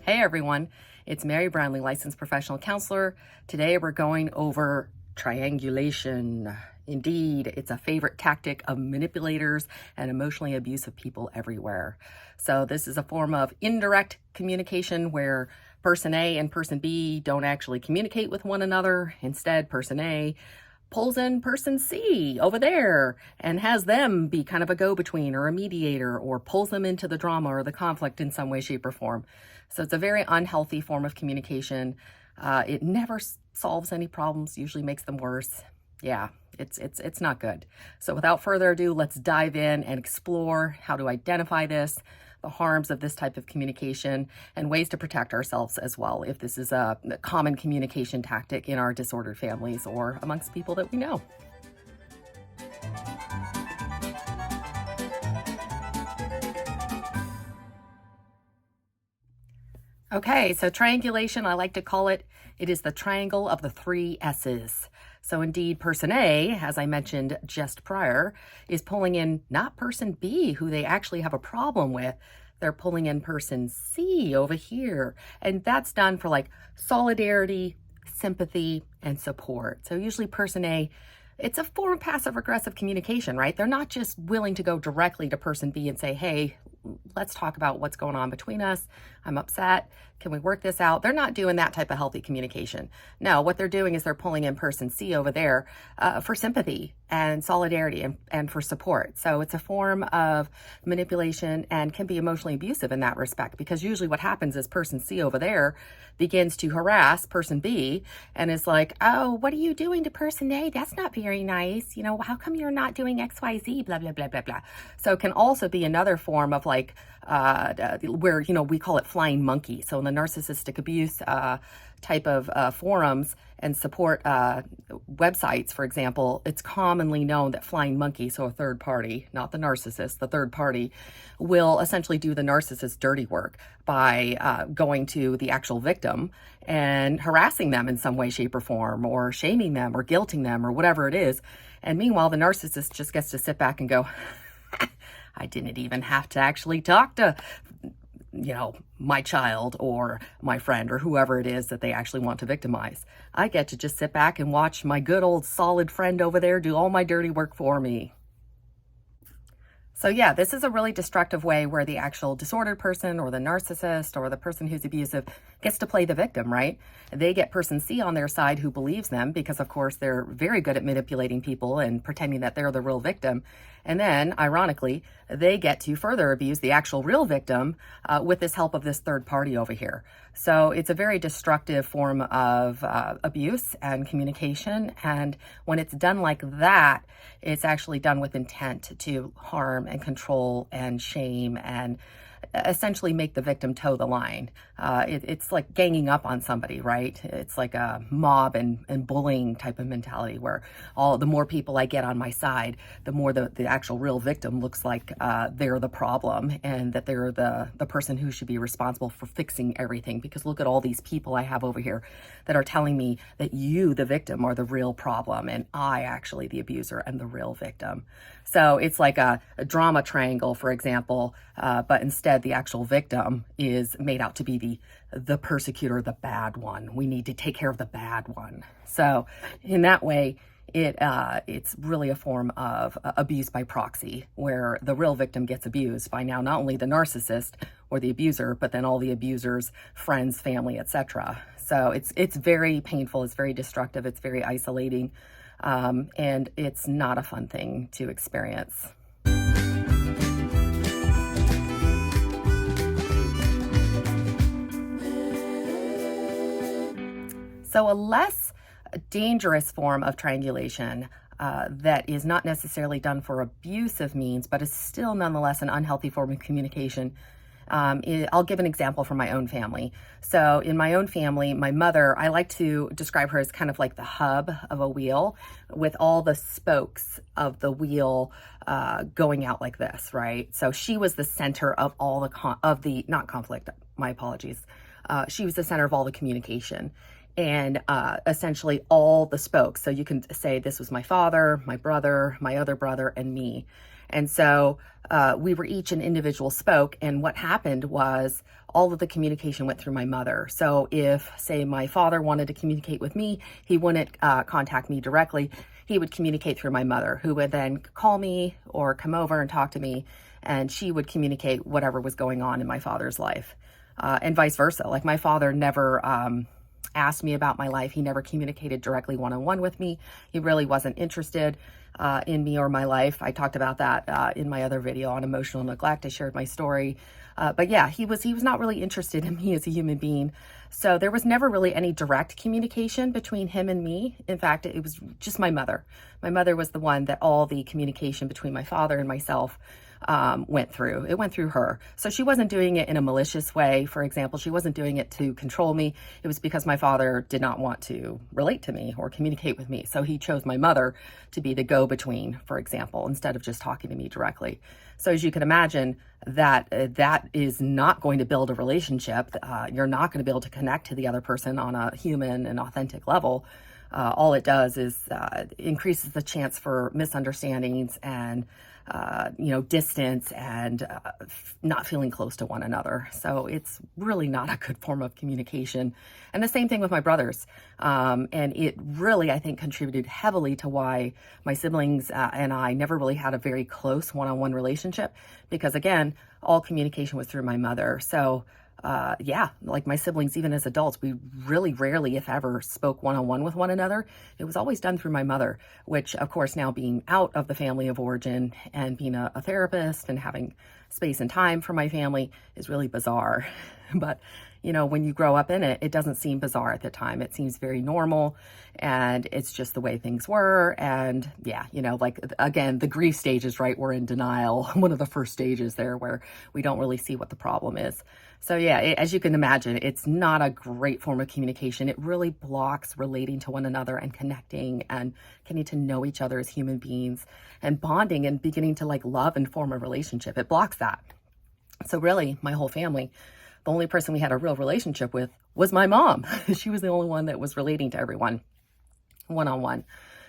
Hey everyone, it's Mary Brownlee, licensed professional counselor. Today we're going over triangulation. Indeed, it's a favorite tactic of manipulators and emotionally abusive people everywhere. So this is a form of indirect communication where person A and person B don't actually communicate with one another. Instead, person A pulls in person C over there and has them be kind of a go-between or a mediator, or pulls them into the drama or the conflict in some way, shape, or form. So it's a very unhealthy form of communication. It never solves any problems, usually makes them worse. Yeah, it's not good. So without further ado, let's dive in and explore how to identify this, the harms of this type of communication, and ways to protect ourselves as well if this is a common communication tactic in our disordered families or amongst people that we know. Okay, so triangulation, I like to call it, it is the triangle of the three S's. So indeed, person A, as I mentioned just prior, is pulling in not person B, who they actually have a problem with. They're pulling in person C over here. And that's done for like solidarity, sympathy, and support. So usually person A, it's a form of passive aggressive communication, right? They're not just willing to go directly to person B and say, hey, let's talk about what's going on between us. I'm upset. Can we work this out? They're not doing that type of healthy communication. No, what they're doing is they're pulling in person C over there for sympathy and solidarity and for support. So it's a form of manipulation and can be emotionally abusive in that respect, because usually what happens is person C over there begins to harass person B and is like, oh, what are you doing to person A? That's not very nice. You know, how come you're not doing XYZ, blah, blah, blah, blah, blah. So it can also be another form of like where, you know, we call it flying monkey. So in the narcissistic abuse type of forums and support websites, for example, it's commonly known that flying monkey, so a third party, not the narcissist, the third party, will essentially do the narcissist's dirty work by going to the actual victim and harassing them in some way, shape, or form, or shaming them or guilting them or whatever it is. And meanwhile, the narcissist just gets to sit back and go, I didn't even have to actually talk to, you know, my child or my friend or whoever it is that they actually want to victimize. I get to just sit back and watch my good old solid friend over there do all my dirty work for me. So yeah, this is a really destructive way where the actual disordered person or the narcissist or the person who's abusive gets to play the victim, right? They get person C on their side who believes them because, of course, they're very good at manipulating people and pretending that they're the real victim. And then, ironically, they get to further abuse the actual real victim with this help of this third party over here. So it's a very destructive form of abuse and communication. And when it's done like that, it's actually done with intent to harm and control and shame and essentially make the victim toe the line. It's like ganging up on somebody, right? It's like a mob and bullying type of mentality where the more people I get on my side, the more the actual real victim looks like they're the problem and that they're the person who should be responsible for fixing everything. Because look at all these people I have over here that are telling me that you, the victim, are the real problem and I actually the abuser and the real victim. So it's like a drama triangle, for example, but instead the actual victim is made out to be the persecutor, the bad one. We need to take care of the bad one. So in that way, it's really a form of abuse by proxy, where the real victim gets abused by now not only the narcissist or the abuser, but then all the abuser's friends, family, etc. So it's very painful, it's very destructive, it's very isolating, and it's not a fun thing to experience. So a less dangerous form of triangulation that is not necessarily done for abusive means, but is still nonetheless an unhealthy form of communication. I'll give an example from my own family. So in my own family, my mother, I like to describe her as kind of like the hub of a wheel with all the spokes of the wheel going out like this, right? So she was the center of all the not conflict, my apologies. She was the center of all the communication. And essentially all the spokes. So you can say this was my father, my brother, my other brother, and me. And so we were each an individual spoke. And what happened was all of the communication went through my mother. So if, say, my father wanted to communicate with me, he wouldn't contact me directly. He would communicate through my mother, who would then call me or come over and talk to me. And she would communicate whatever was going on in my father's life, and vice versa. Like, my father never asked me about my life. He never communicated directly one-on-one with me. He really wasn't interested in me or my life. I talked about that in my other video on emotional neglect. I shared my story. But yeah, he was not really interested in me as a human being. So there was never really any direct communication between him and me. In fact, it was just my mother. My mother was the one that all the communication between my father and myself went through. It went through her. So she wasn't doing it in a malicious way. For example, she wasn't doing it to control me. It was because my father did not want to relate to me or communicate with me. So he chose my mother to be the go-between, for example, instead of just talking to me directly. So as you can imagine, that is not going to build a relationship. You're not going to be able to connect to the other person on a human and authentic level. All it does is increases the chance for misunderstandings and distance and not feeling close to one another. So it's really not a good form of communication. And the same thing with my brothers. And it really, I think, contributed heavily to why my siblings and I never really had a very close one-on-one relationship, because again, all communication was through my mother. So like my siblings, even as adults, we really rarely, if ever, spoke one-on-one with one another. It was always done through my mother, which, of course, now being out of the family of origin and being a therapist and having space and time for my family is really bizarre. But, when you grow up in it, it doesn't seem bizarre at the time. It seems very normal, and it's just the way things were. And yeah, like, again, the grief stages, right? We're in denial. One of the first stages there where we don't really see what the problem is. So yeah, as you can imagine, it's not a great form of communication. It really blocks relating to one another and connecting and getting to know each other as human beings and bonding and beginning to love and form a relationship. It blocks that. So really, my whole family, the only person we had a real relationship with was my mom. She was the only one that was relating to everyone one-on-one.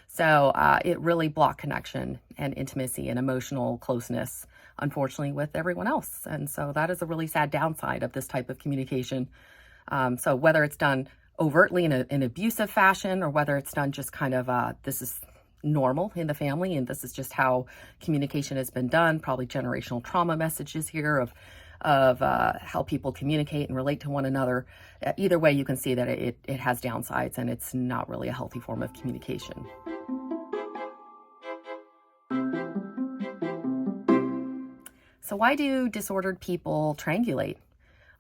So it really blocked connection and intimacy and emotional closeness, unfortunately, with everyone else. And so that is a really sad downside of this type of communication. So whether it's done overtly in an abusive fashion, or whether it's done just kind of, this is normal in the family and this is just how communication has been done, probably generational trauma messages here of how people communicate and relate to one another. Either way, you can see that it has downsides, and it's not really a healthy form of communication. So why do disordered people triangulate?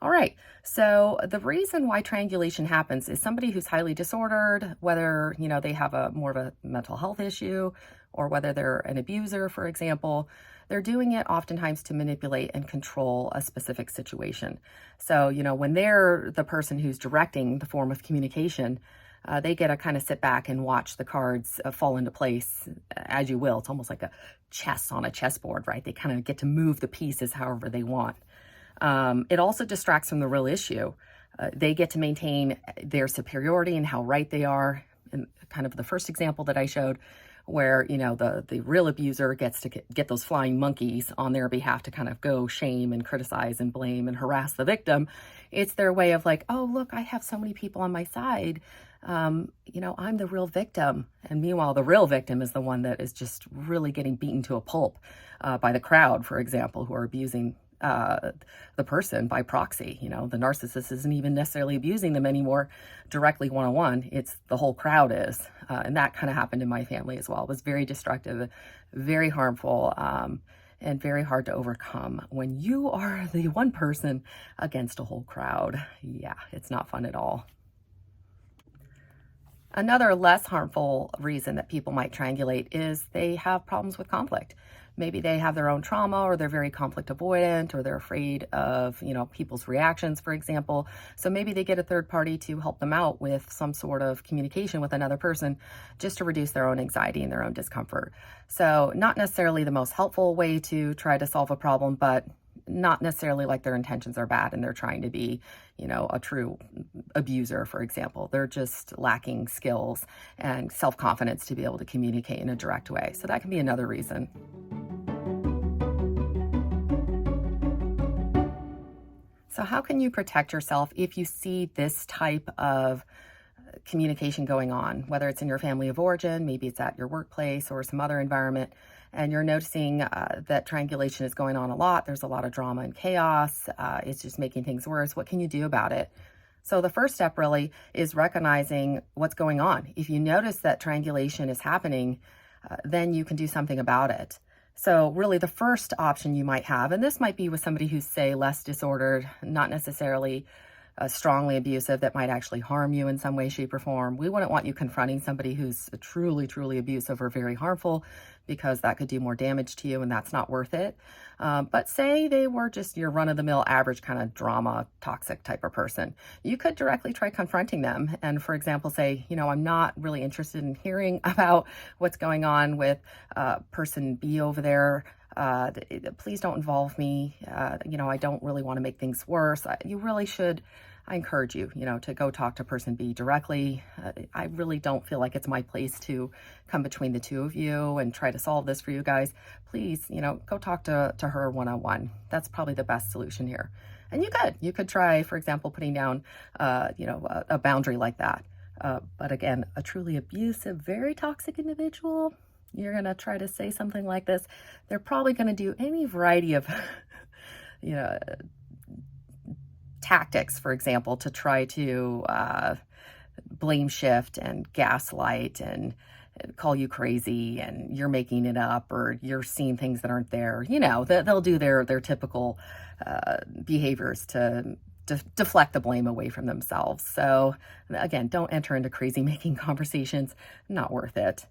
All right, so the reason why triangulation happens is somebody who's highly disordered, whether they have more of a mental health issue, or whether they're an abuser, for example, they're doing it oftentimes to manipulate and control a specific situation. So, when they're the person who's directing the form of communication, they get to kind of sit back and watch the cards fall into place as you will. It's almost like a chess on a chessboard, right? They kind of get to move the pieces however they want. It also distracts from the real issue. They get to maintain their superiority and how right they are. And kind of the first example that I showed, where the real abuser gets to get those flying monkeys on their behalf to kind of go shame and criticize and blame and harass the victim. It's their way of oh, look, I have so many people on my side. I'm the real victim. And meanwhile, the real victim is the one that is just really getting beaten to a pulp by the crowd, for example, who are abusing the person by proxy. The narcissist isn't even necessarily abusing them anymore directly one-on-one. It's the whole crowd is. And that kind of happened in my family as well. It was very destructive, very harmful, and very hard to overcome when you are the one person against a whole crowd. Yeah, it's not fun at all. Another less harmful reason that people might triangulate is they have problems with conflict. Maybe they have their own trauma, or they're very conflict avoidant, or they're afraid of, people's reactions, for example. So maybe they get a third party to help them out with some sort of communication with another person just to reduce their own anxiety and their own discomfort. So not necessarily the most helpful way to try to solve a problem, but not necessarily like their intentions are bad and they're trying to be, a true abuser, for example. They're just lacking skills and self-confidence to be able to communicate in a direct way. So that can be another reason. So how can you protect yourself if you see this type of communication going on, whether it's in your family of origin, maybe it's at your workplace or some other environment, and you're noticing that triangulation is going on a lot. There's a lot of drama and chaos. It's just making things worse. What can you do about it? So the first step really is recognizing what's going on. If you notice that triangulation is happening, then you can do something about it. So really the first option you might have, and this might be with somebody who's, say, less disordered, not necessarily strongly abusive, that might actually harm you in some way, shape, or form. We wouldn't want you confronting somebody who's truly, truly abusive or very harmful, because that could do more damage to you and that's not worth it. But say they were just your run-of-the-mill average kind of drama, toxic type of person. You could directly try confronting them and, for example, say, I'm not really interested in hearing about what's going on with person B over there. Please don't involve me. I don't really want to make things worse. You really should. I encourage you, to go talk to person B directly. I really don't feel like it's my place to come between the two of you and try to solve this for you guys. Please, go talk to her one-on-one. That's probably the best solution here. And you could try, for example, putting down, a boundary like that. But again, a truly abusive, very toxic individual, you're going to try to say something like this, they're probably going to do any variety of, tactics, for example, to try to blame shift and gaslight and call you crazy and you're making it up or you're seeing things that aren't there. They'll do their typical behaviors to deflect the blame away from themselves. So again, don't enter into crazy making conversations. Not worth it.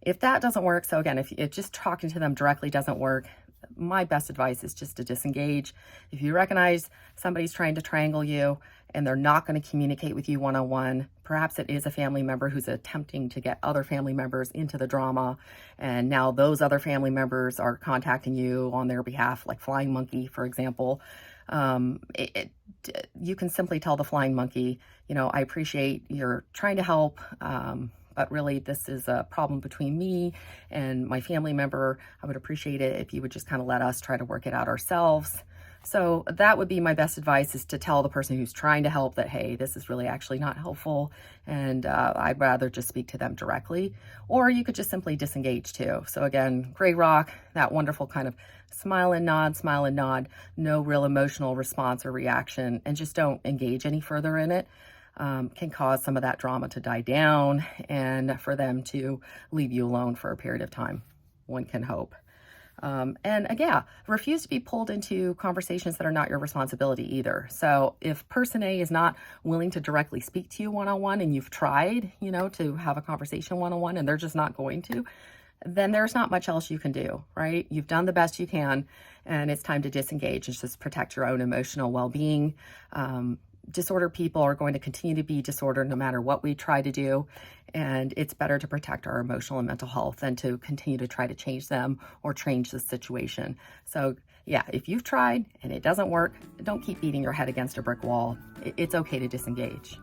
If that doesn't work, so again, if just talking to them directly doesn't work, my best advice is just to disengage. If you recognize somebody's trying to triangle you and they're not going to communicate with you one-on-one, perhaps it is a family member who's attempting to get other family members into the drama, and now those other family members are contacting you on their behalf, like Flying Monkey, for example. You can simply tell the Flying Monkey, I appreciate you're trying to help, but really this is a problem between me and my family member. I would appreciate it if you would just kind of let us try to work it out ourselves. So that would be my best advice, is to tell the person who's trying to help that, hey, this is really actually not helpful, and I'd rather just speak to them directly. Or you could just simply disengage too. So again, gray rock, that wonderful kind of smile and nod, no real emotional response or reaction, and just don't engage any further in it. Can cause some of that drama to die down and for them to leave you alone for a period of time, one can hope. Refuse to be pulled into conversations that are not your responsibility either. So if person A is not willing to directly speak to you one-on-one and you've tried, to have a conversation one-on-one and they're just not going to, then there's not much else you can do, right? You've done the best you can and it's time to disengage and just protect your own emotional well-being. Disordered people are going to continue to be disordered no matter what we try to do. And it's better to protect our emotional and mental health than to continue to try to change them or change the situation. So yeah, if you've tried and it doesn't work, don't keep beating your head against a brick wall. It's okay to disengage.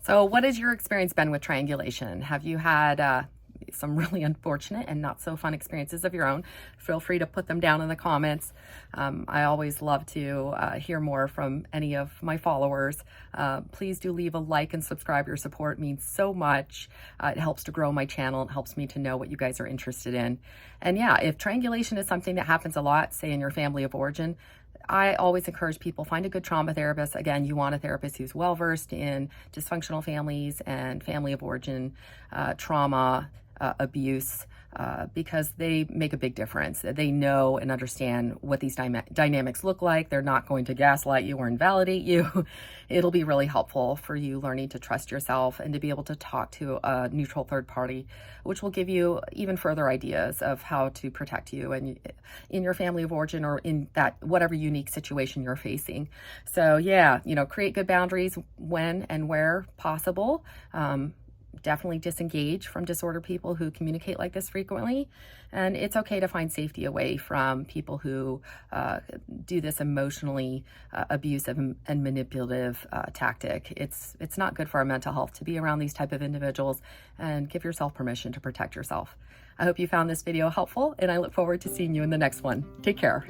So what has your experience been with triangulation? Have you had some really unfortunate and not so fun experiences of your own? Feel free to put them down in the comments. I always love to hear more from any of my followers. Please do leave a like and subscribe. Your support means so much. It helps to grow my channel. It helps me to know what you guys are interested in. And yeah, if triangulation is something that happens a lot, say in your family of origin, I always encourage people, find a good trauma therapist. Again, you want a therapist who's well-versed in dysfunctional families and family of origin trauma, abuse, because they make a big difference. They know and understand what these dynamics look like. They're not going to gaslight you or invalidate you. It'll be really helpful for you learning to trust yourself and to be able to talk to a neutral third party, which will give you even further ideas of how to protect you and in your family of origin or in that whatever unique situation you're facing. So yeah, create good boundaries when and where possible. definitely disengage from disordered people who communicate like this frequently. And it's okay to find safety away from people who do this emotionally abusive and manipulative tactic. It's not good for our mental health to be around these type of individuals, and give yourself permission to protect yourself. I hope you found this video helpful, and I look forward to seeing you in the next one. Take care.